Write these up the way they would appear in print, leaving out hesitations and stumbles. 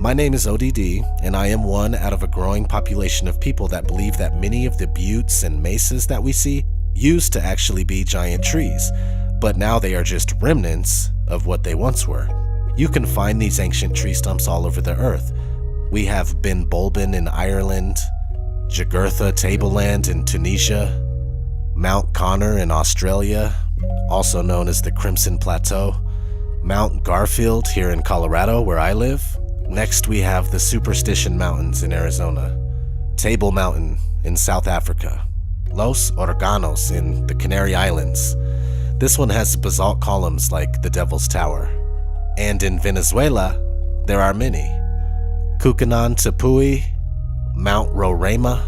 My name is ODD, and I am one out of a growing population of people that believe that many of the buttes and mesas that we see used to actually be giant trees, but now they are just remnants of what they once were. You can find these ancient tree stumps all over the earth. We have Ben Bulben in Ireland, Jugurtha Tableland in Tunisia, Mount Connor in Australia, also known as the Crimson Plateau, Mount Garfield here in Colorado where I live. Next we have the Superstition Mountains in Arizona, Table Mountain in South Africa, Los Órganos in the Canary Islands. This one has basalt columns like the Devil's Tower. And in Venezuela, there are many. Cucanon Tepuy, Mount Roraima,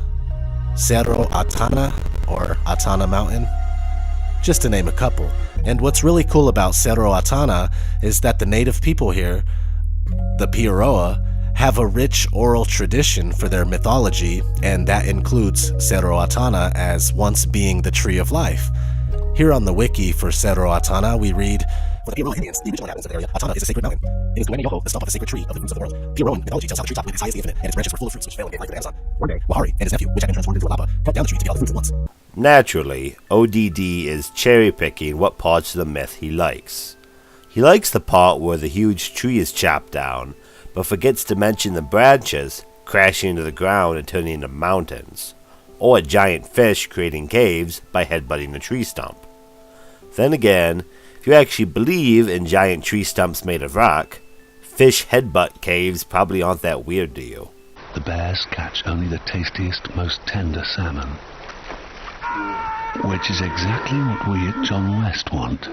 Cerro Atana, or Atana Mountain, just to name a couple. And what's really cool about Cerro Atana is that the native people here, the Piaroa, have a rich oral tradition for their mythology, and that includes Cerro Atana as once being the tree of life. Here on the wiki for Cerro Atana, we read, "For the Piaroa Indians, the original inhabitants of the area, Atana is a sacred mountain. It is Gueme Yoho, the stump of a sacred tree of the roots of the world. Piaroan mythology tells how the tree top is high as the infinite, and its branches were full of fruits which fell and gave life to the Amazon. One day, Wahari and his nephew, which had been transformed into a lapa, cut down the tree to get all the fruits at once." Naturally, ODD is cherry-picking what parts of the myth he likes. He likes the part where the huge tree is chopped down, but forgets to mention the branches crashing into the ground and turning into mountains, or a giant fish creating caves by headbutting the tree stump. Then again, if you actually believe in giant tree stumps made of rock, fish headbutt caves probably aren't that weird to you. The bears catch only the tastiest, most tender salmon, which is exactly what we at John West want.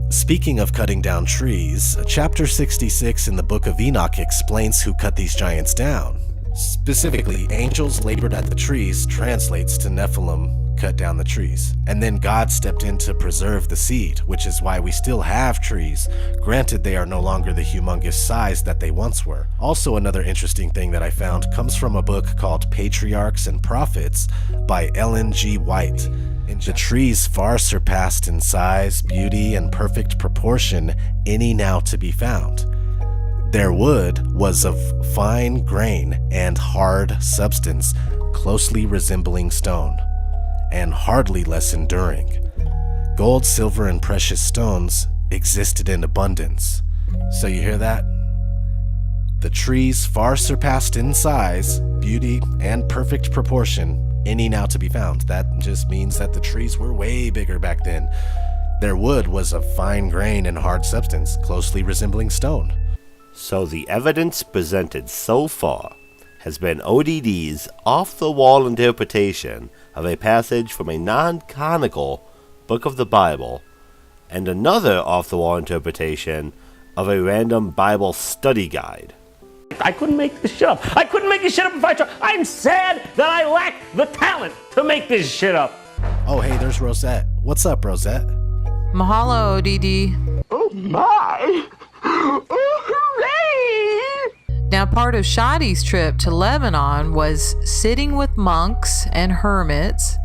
Speaking of cutting down trees, chapter 66 in the Book of Enoch explains who cut these giants down. Specifically, angels labored at the trees translates to Nephilim cut down the trees. And then God stepped in to preserve the seed, which is why we still have trees. Granted, they are no longer the humongous size that they once were. Also, another interesting thing that I found comes from a book called Patriarchs and Prophets by Ellen G. White. The trees far surpassed in size, beauty, and perfect proportion any now to be found. Their wood was of fine grain and hard substance, closely resembling stone, and hardly less enduring. Gold, silver, and precious stones existed in abundance. So you hear that? The trees far surpassed in size, beauty, and perfect proportion any now to be found. That just means that the trees were way bigger back then. Their wood was of fine grain and hard substance, closely resembling stone. So the evidence presented so far has been ODD's off-the-wall interpretation of a passage from a non-canonical book of the Bible, and another off-the-wall interpretation of a random Bible study guide. I couldn't make this shit up. I couldn't make this shit up if I tried. I'm sad that I lack the talent to make this shit up. Oh, hey, there's Rosette. What's up, Rosette? Mahalo, ODD. Oh my! Oh, hooray! Now, part of Shadi's trip to Lebanon was sitting with monks and hermits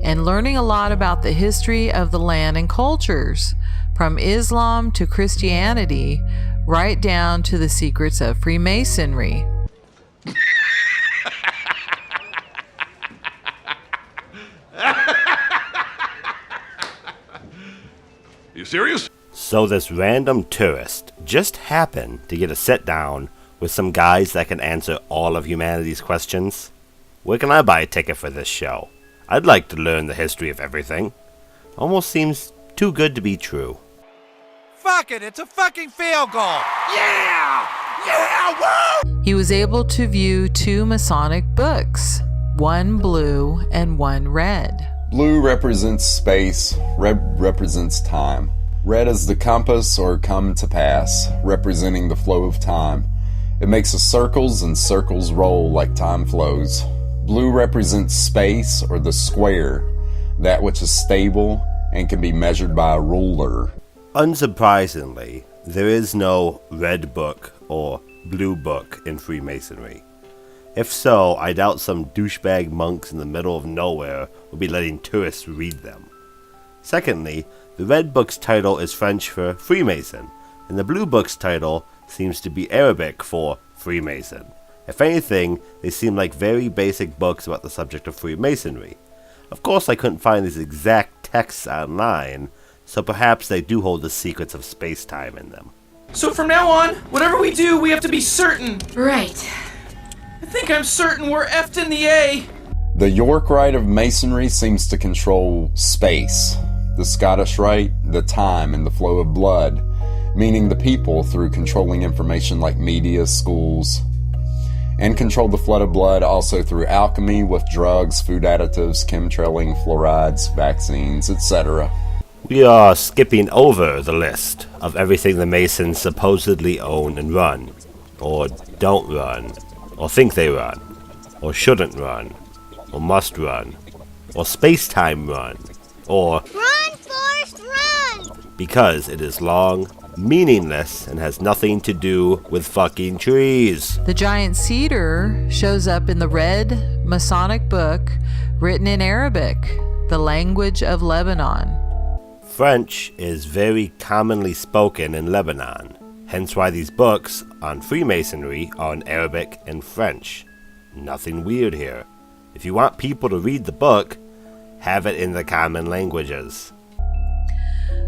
and learning a lot about the history of the land and cultures, from Islam to Christianity, right down to the secrets of Freemasonry. You serious? So this random tourist just happened to get a sit down with some guys that can answer all of humanity's questions. Where can I buy a ticket for this show? I'd like to learn the history of everything. Almost seems too good to be true. Fuck it, it's a fucking field goal! Yeah! Yeah, woo! He was able to view 2 Masonic books, one blue and one red. Blue represents space, red represents time. Red is the compass or come to pass, representing the flow of time. It makes the circles and circles roll like time flows. Blue represents space or the square, that which is stable and can be measured by a ruler. Unsurprisingly, there is no red book or blue book in Freemasonry. If so, I doubt some douchebag monks in the middle of nowhere will be letting tourists read them. Secondly, the red book's title is French for Freemason, and the blue book's title seems to be Arabic for Freemason. If anything, they seem like very basic books about the subject of Freemasonry. Of course, I couldn't find these exact texts online, so perhaps they do hold the secrets of space-time in them. So from now on, whatever we do, we have to be certain. Right. I think I'm certain we're effed in the A. The York Rite of Masonry seems to control space. The Scottish Rite, the time and the flow of blood, meaning the people through controlling information like media, schools, and control the flood of blood also through alchemy with drugs, food additives, chemtrailing, fluorides, vaccines, etc. We are skipping over the list of everything the Masons supposedly own and run, or don't run, or think they run, or shouldn't run, or must run, or space-time run, or Run, Forrest, run! because it is long, meaningless, and has nothing to do with fucking trees. The giant cedar shows up in the red Masonic book written in Arabic, the language of Lebanon. French is very commonly spoken in Lebanon, hence why these books on Freemasonry are in Arabic and French. Nothing weird here. If you want people to read the book, have it in the common languages.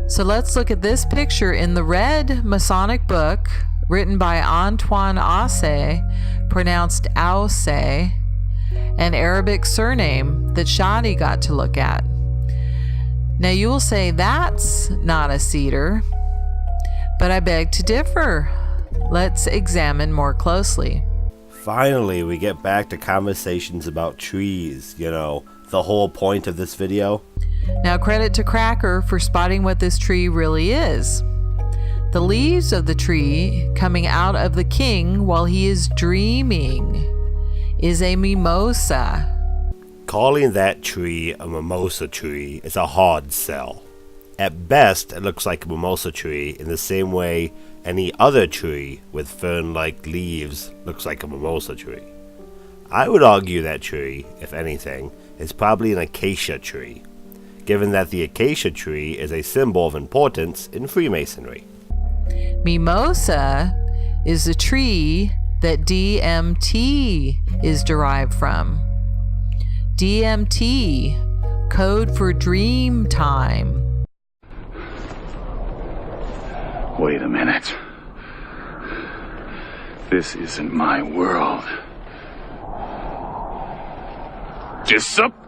So let's look at this picture in the red Masonic book written by Antoine Ausse, pronounced Ausse, an Arabic surname that Shadi got to look at. Now you will say that's not a cedar, but I beg to differ. Let's examine more closely. Finally, we get back to conversations about trees, the whole point of this video. Now credit to Cracker for spotting what this tree really is. The leaves of the tree coming out of the king while he is dreaming is a mimosa. Calling that tree a mimosa tree is a hard sell. At best, it looks like a mimosa tree in the same way any other tree with fern-like leaves looks like a mimosa tree. I would argue that tree, if anything, is probably an acacia tree, given that the acacia tree is a symbol of importance in Freemasonry. Mimosa is the tree that DMT is derived from. DMT, code for dream time. Wait a minute. This isn't my world. Disappear!